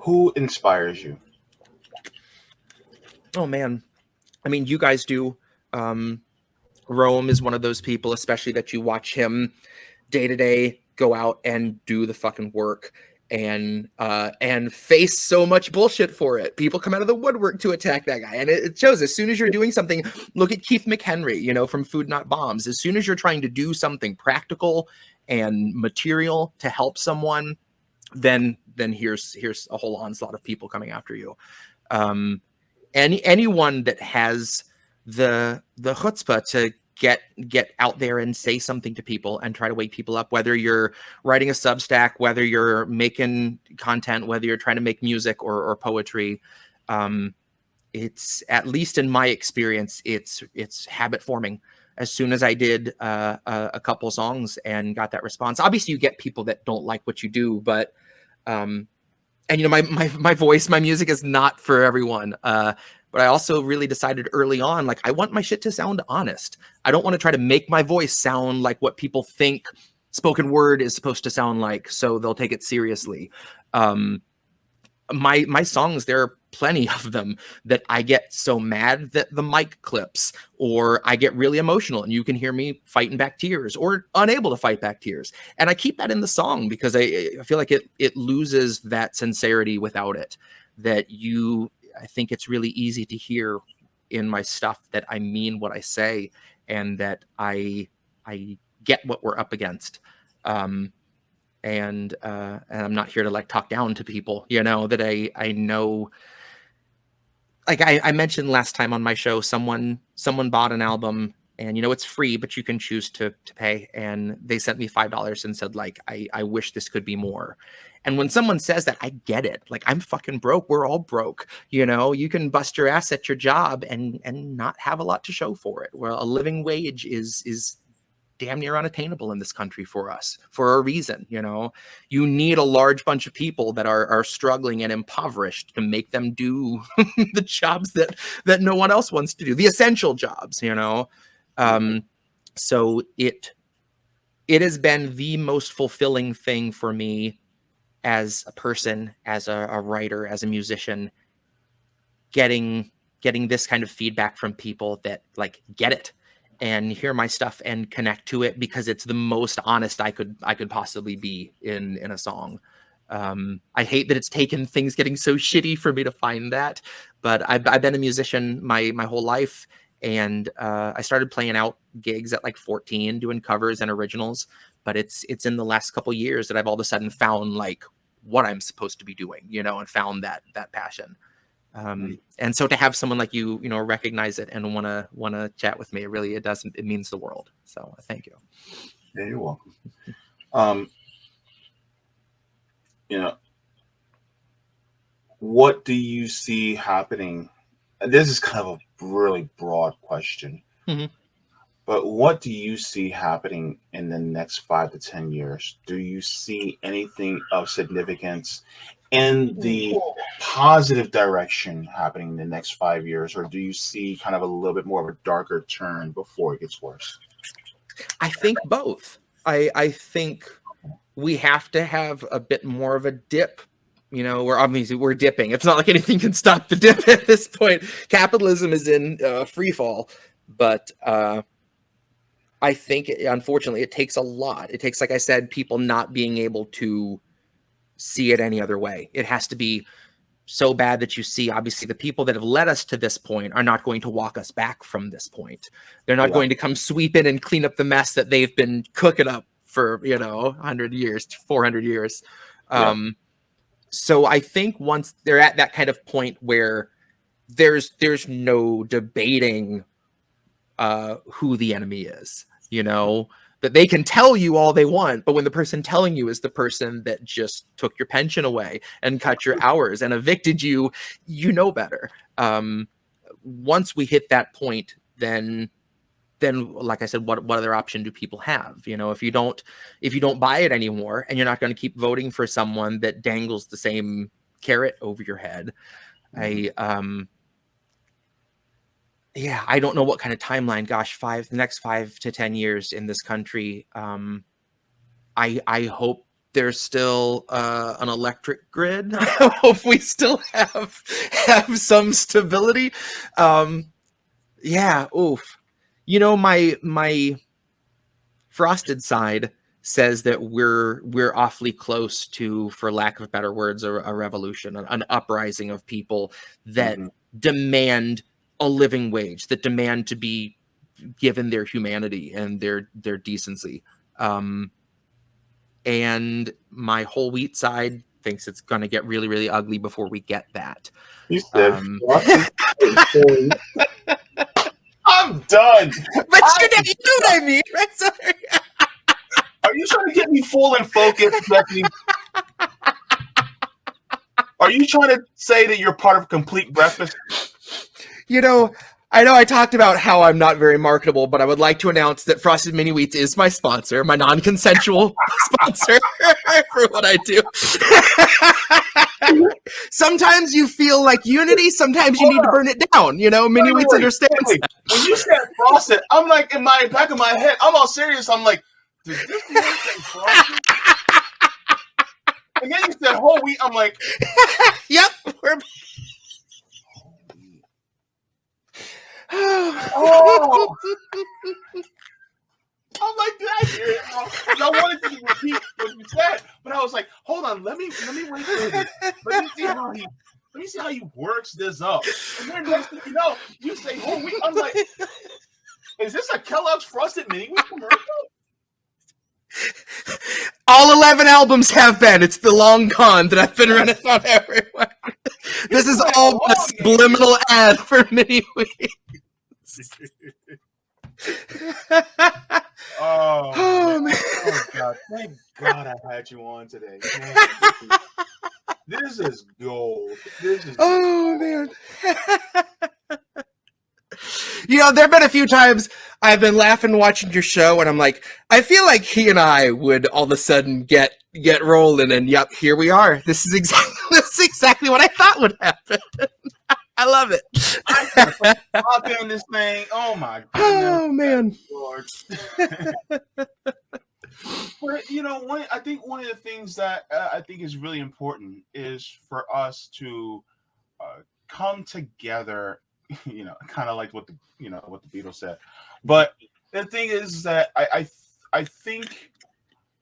Who inspires you? Oh man, I mean, you guys do. Rome is one of those people, especially that you watch him day to day go out and do the fucking work and face so much bullshit for it. People come out of the woodwork to attack that guy, and it shows. As soon as you're doing something, look at Keith McHenry, from Food Not Bombs. As soon as you're trying to do something practical and material to help someone, then here's a whole onslaught of people coming after you. Anyone that has the chutzpah to get out there and say something to people and try to wake people up, whether you're writing a Substack, whether you're making content, whether you're trying to make music or poetry, it's, at least in my experience, it's habit forming. As soon as I did a couple songs and got that response, obviously you get people that don't like what you do, but and my voice, my music is not for everyone. But I also really decided early on, like, I want my shit to sound honest. I don't want to try to make my voice sound like what people think spoken word is supposed to sound like, so they'll take it seriously. My songs, there are plenty of them that I get so mad that the mic clips, or I get really emotional and you can hear me fighting back tears or unable to fight back tears. And I keep that in the song because I feel like it loses that sincerity without it. I think it's really easy to hear in my stuff that I mean what I say and that I get what we're up against. And I'm not here to like talk down to people, that I know. Like I mentioned last time on my show, someone bought an album and it's free, but you can choose to pay. And they sent me $5 and said, like, I wish this could be more. And when someone says that, I get it. Like, I'm fucking broke. We're all broke. You can bust your ass at your job and not have a lot to show for it. Well, a living wage is damn near unattainable in this country for us for a reason. You need a large bunch of people that are struggling and impoverished to make them do the jobs that no one else wants to do, the essential jobs. So it has been the most fulfilling thing for me as a person, as a writer, as a musician, getting this kind of feedback from people that like get it and hear my stuff and connect to it, because it's the most honest I could possibly be in a song. I hate that it's taken things getting so shitty for me to find that, but I've been a musician my whole life, and I started playing out gigs at like 14, doing covers and originals. But it's in the last couple years that I've all of a sudden found like what I'm supposed to be doing, and found that passion. And so to have someone like you, recognize it and want to chat with me, it means the world. So thank you. Yeah, you're welcome. What do you see happening? This is kind of a really broad question, but what do you see happening in the next 5 to 10 years? Do you see anything of significance in the positive direction happening in the next 5 years, or do you see kind of a little bit more of a darker turn before it gets worse? I think both. I think we have to have a bit more of a dip. We're dipping. It's not like anything can stop the dip at this point. Capitalism is in free fall, but I think, unfortunately, it takes a lot. It takes, like I said, people not being able to see it any other way. It has to be so bad that you see, obviously, the people that have led us to this point are not going to walk us back from this point. They're not going to come sweep in and clean up the mess that they've been cooking up for, 100 years, 400 years. So I think once they're at that kind of point where there's no debating who the enemy is, that they can tell you all they want, but when the person telling you is the person that just took your pension away and cut your hours and evicted you, better. Once we hit that point, then like I said, what other option do people have? If you don't buy it anymore and you're not going to keep voting for someone that dangles the same carrot over your head, I don't know what kind of timeline. Gosh, the next 5 to 10 years in this country. I hope there's still an electric grid. I hope we still have some stability. Yeah, oof. You know, my frosted side says that we're awfully close to, for lack of better words, a revolution, an uprising of people that demand a living wage, that demand to be given their humanity and their decency. And my whole wheat side thinks it's going to get really, really ugly before we get that. You said I'm done. But you know what I mean, right? Sorry. Are you trying to get me full and focused, Bethany? Are you trying to say that you're part of complete breakfast? You know I talked about how I'm not very marketable, but I would like to announce that Frosted Mini Wheats is my sponsor, my non-consensual sponsor for what I do. Sometimes you feel like unity, sometimes you need to burn it down. You know, Mini Wheats understands that. When you said Frosted, I'm like, in my back of my head, I'm all serious. I'm like, does this man say Frosted? And then you said whole wheat. I'm like, yep. Oh. I'm like, did I hear it? I wanted to repeat what you said, but I was like, hold on, let me wait for this. Let me see how he works this up. And then next thing you know, you say whole wheat. I'm like, is this a Kellogg's Frosted Mini Wheat commercial? All 11 albums have been. It's the long con that I've been running on everywhere. This is all a subliminal ad for Mini Wheats. Oh man. Oh God. Thank God I had you on today. Man, this is gold. Man. You know, there have been a few times I've been laughing watching your show, and I'm like, I feel like he and I would all of a sudden get rolling, and yep, here we are. This is exactly what I thought would happen. I love it. I've been this thing. Oh my goodness. Oh man. Lord. But you know, I think one of the things that I think is really important is for us to come together. You know, kind of like what the Beatles said. But the thing is that I think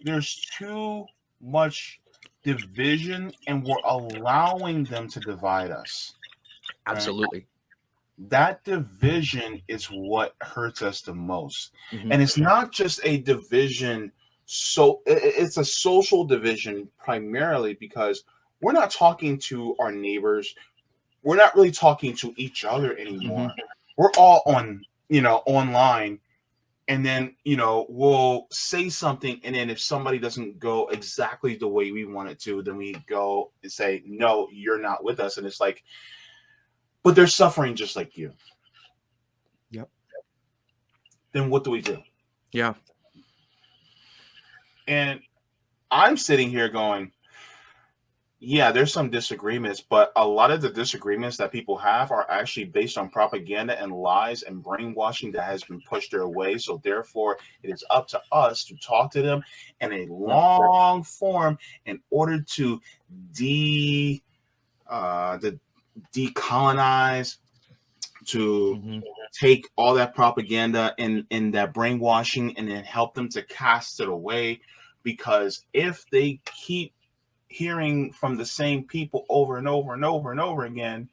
there's too much division, and we're allowing them to divide us. Absolutely. Right? That division is what hurts us the most. And it's not just a division, so it's a social division primarily because we're not talking to our neighbors. We're not really talking to each other anymore. We're all on, online. And then, we'll say something. And then if somebody doesn't go exactly the way we want it to, then we go and say, no, you're not with us. And it's like, but they're suffering just like you. Yep. Then what do we do? Yeah. And I'm sitting here going, yeah, there's some disagreements, but a lot of the disagreements that people have are actually based on propaganda and lies and brainwashing that has been pushed their way. So therefore, it is up to us to talk to them in a long form in order to decolonize, to take all that propaganda and that brainwashing and then help them to cast it away. Because if they keep hearing from the same people over and over and over and over again,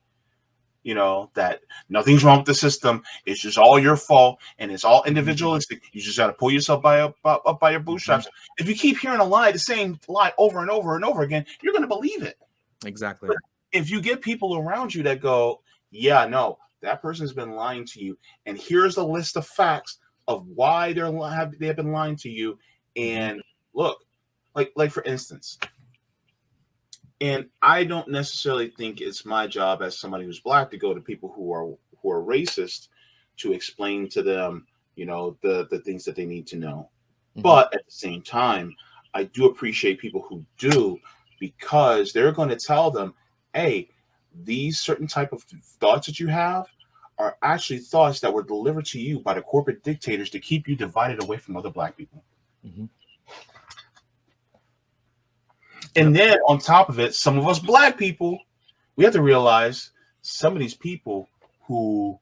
that nothing's wrong with the system, it's just all your fault and it's all individualistic, you just got to pull yourself up by your bootstraps. If you keep hearing the same lie over and over and over again, you're going to believe it. Exactly. But if you get people around you that go, yeah, no, that person's been lying to you, and here's a list of facts of why they have been lying to you, and look, like for instance. And I don't necessarily think it's my job as somebody who's Black to go to people who are racist to explain to them, the things that they need to know. But at the same time, I do appreciate people who do, because they're going to tell them, hey, these certain type of thoughts that you have are actually thoughts that were delivered to you by the corporate dictators to keep you divided away from other Black people. And then on top of it, some of us black people, we have to realize some of these people who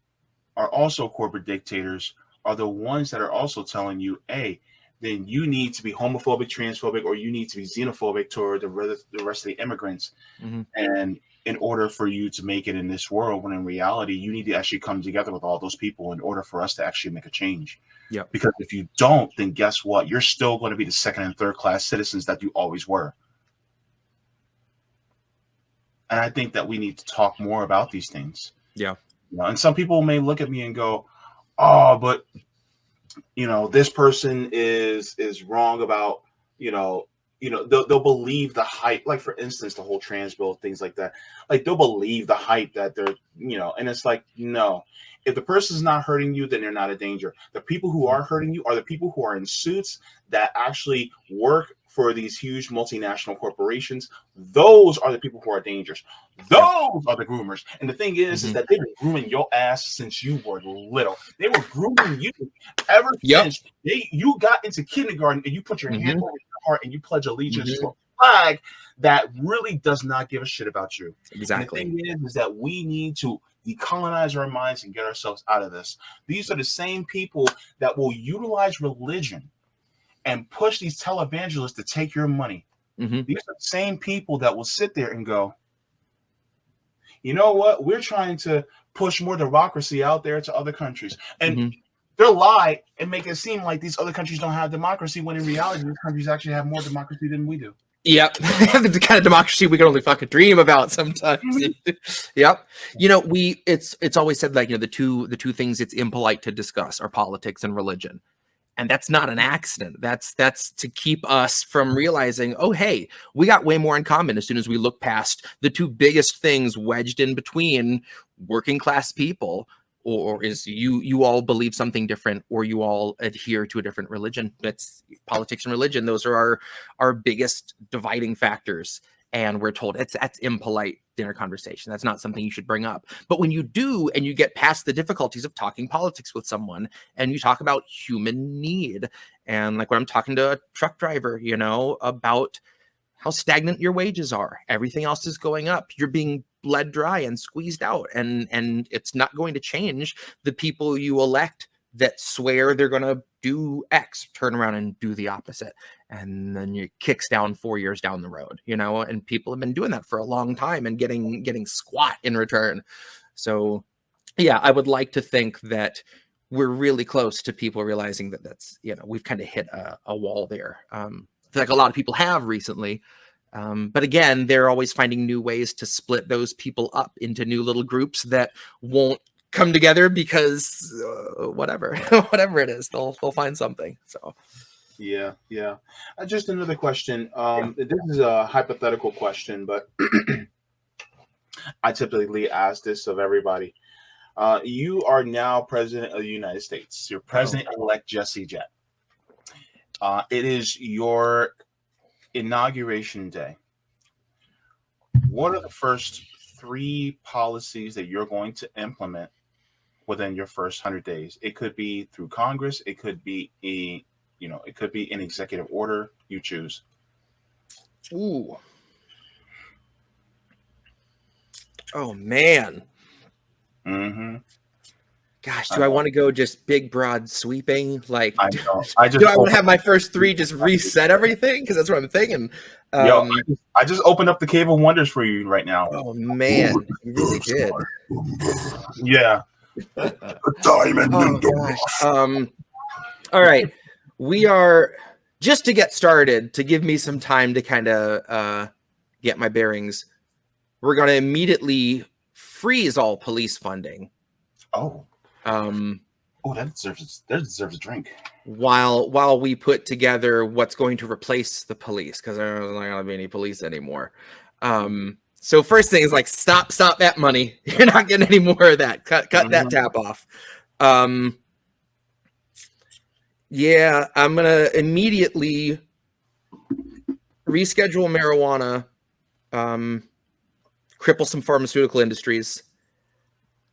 are also corporate dictators are the ones that are also telling you, hey, then you need to be homophobic, transphobic, or you need to be xenophobic toward the rest of the immigrants. Mm-hmm. And in order for you to make it in this world, when in reality, you need to actually come together with all those people in order for us to actually make a change. Yeah. Because if you don't, then guess what? You're still going to be the second and third class citizens that you always were. And I think that we need to talk more about these things. Yeah. And some people may look at me and go, oh, but this person is wrong about, they'll believe the hype. Like, for instance, the whole trans bill, things like that. Like, they'll believe the hype that they're, and it's like, no. If the person's not hurting you, then they're not a danger. The people who are hurting you are the people who are in suits that actually work for these huge multinational corporations. Those are the people who are dangerous. Those are the groomers. And the thing is that they've been grooming your ass since you were little. They were grooming you ever since you got into kindergarten and you put your hand over your heart and you pledge allegiance to a flag that really does not give a shit about you. Exactly. And the thing is that we need to decolonize our minds and get ourselves out of this. These are the same people that will utilize religion and push these televangelists to take your money. These are the same people that will sit there and go, you know what? We're trying to push more democracy out there to other countries. And they'll lie and make it seem like these other countries don't have democracy, when in reality, these countries actually have more democracy than we do. Yep. The kind of democracy we can only fucking dream about sometimes. Yep. It's always said, like, the two things it's impolite to discuss are politics and religion. And that's not an accident. That's to keep us from realizing, oh, hey, we got way more in common as soon as we look past the two biggest things wedged in between working class people, or is you all believe something different, or you all adhere to a different religion. That's politics and religion. Those are our biggest dividing factors. And we're told that's impolite dinner conversation. That's not something you should bring up. But when you do, and you get past the difficulties of talking politics with someone, and you talk about human need, and like when I'm talking to a truck driver, about how stagnant your wages are, everything else is going up. You're being bled dry and squeezed out, and it's not going to change. The people you elect that swear they're going to do X turn around and do the opposite, and then you kicks down 4 years down the road, and people have been doing that for a long time and getting squat in return. So yeah, I would like to think that we're really close to people realizing that that's, we've kind of hit a wall there. Like a lot of people have recently. But again, they're always finding new ways to split those people up into new little groups that won't come together because whatever it is, they'll find something. So yeah. Just another question. This is a hypothetical question, but I typically ask this of everybody. You are now president of the United States. You're President-elect Jesse Jett. It is your inauguration day. What are the first 3 policies that you're going to implement within your first 100 days? It could be through Congress. It could be it could be an executive order. You choose. Ooh. Oh man. Gosh, do I want to go just big, broad, sweeping? Like, do I want to have my first 3 just reset everything? Because that's what I'm thinking. I just opened up the Cave of Wonders for you right now. Oh man, you really did. Yeah. Diamond and gosh. All right, we are, just to get started, to give me some time to kind of get my bearings. We're going to immediately freeze all police funding. Oh. That deserves a drink. While we put together what's going to replace the police, because there's not going to be any police anymore. So first thing is, like, stop that money. You're not getting any more of that. Cut that tap off. Yeah, I'm gonna immediately reschedule marijuana, cripple some pharmaceutical industries,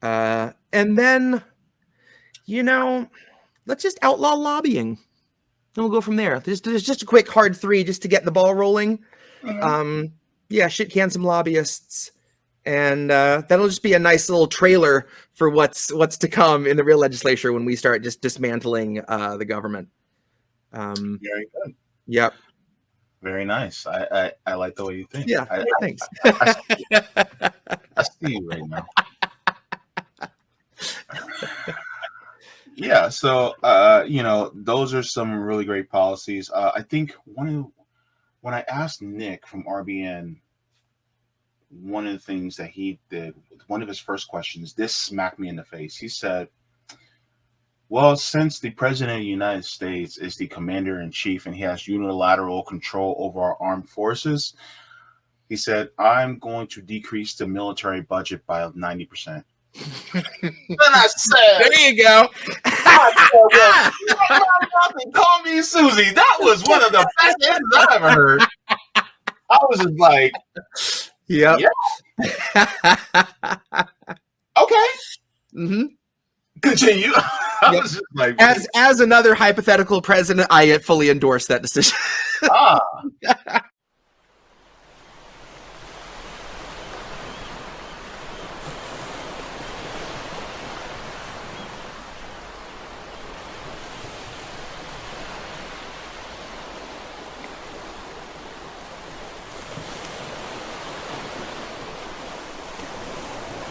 and then, let's just outlaw lobbying. And we'll go from there. There's just a quick hard 3 just to get the ball rolling. Shit can some lobbyists, and that'll just be a nice little trailer for what's to come in the real legislature when we start just dismantling the government. Very good. Yep. Very nice. I like the way you think. Yeah. Thanks. I see you right now. Yeah. So, those are some really great policies. I think when I asked Nick from RBN, one of the things that he did, one of his first questions, this smacked me in the face. He said, well, since the president of the United States is the commander in chief and he has unilateral control over our armed forces, he said, I'm going to decrease the military budget by 90%. Then I said, there you go. Call me Susie. That was one of the best answers I've ever heard. I was just like, yep. Yeah. Okay. Mm-hmm. Continue. I was just like, as another hypothetical president, I fully endorse that decision.